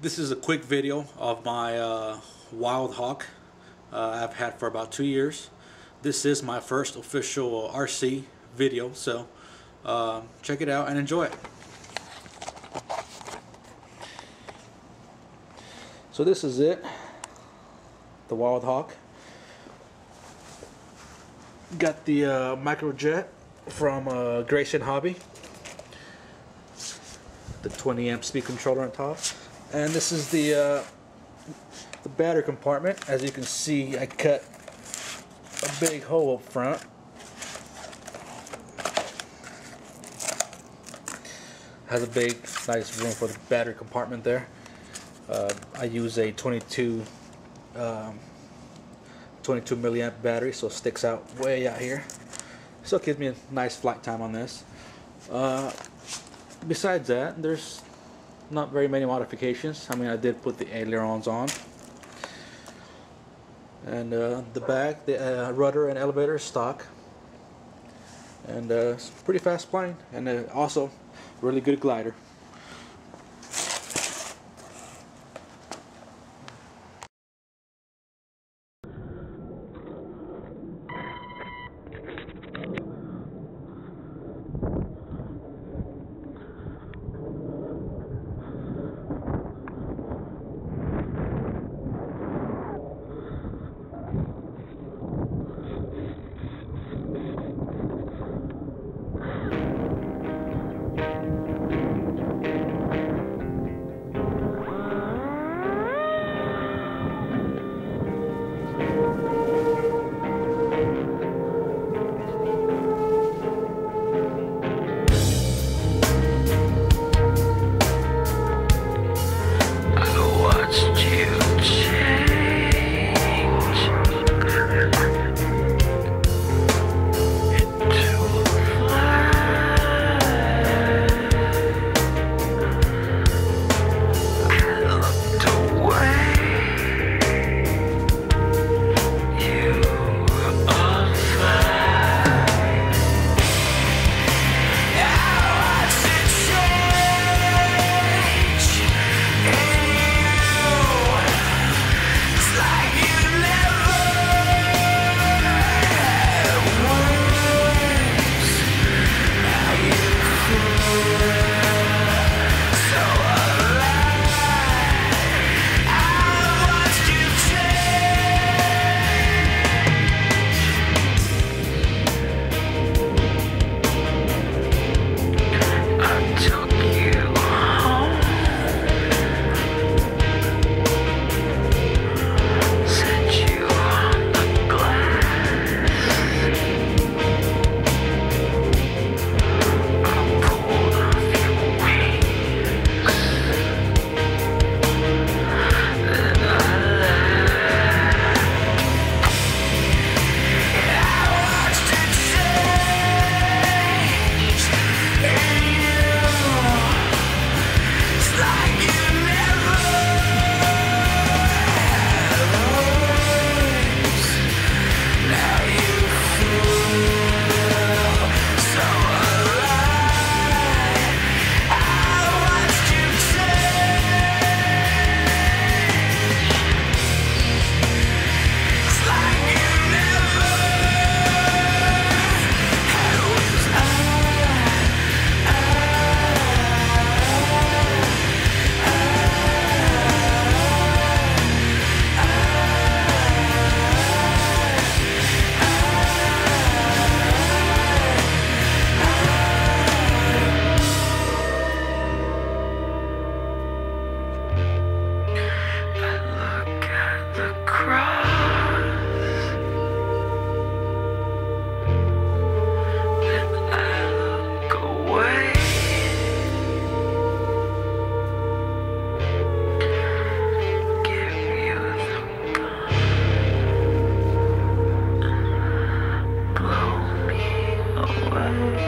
This is a quick video of my Wild Hawk I've had for about 2 years. This is my first official RC video, so check it out and enjoy it. So this is it, the Wild Hawk. Got the Microjet from Grayson Hobby, the 20 amp speed controller on top, and this is the battery compartment. As you can see, I cut a big hole up front. Has a big, nice room for the battery compartment there. I use a 22 milliamp battery, so it sticks out way out here. So it gives me a nice flight time on this. Besides that, there's not very many modifications. I mean, I did put the ailerons on. And the back, the rudder and elevator is stock. And it's a pretty fast plane, and also really good glider. Blow me away.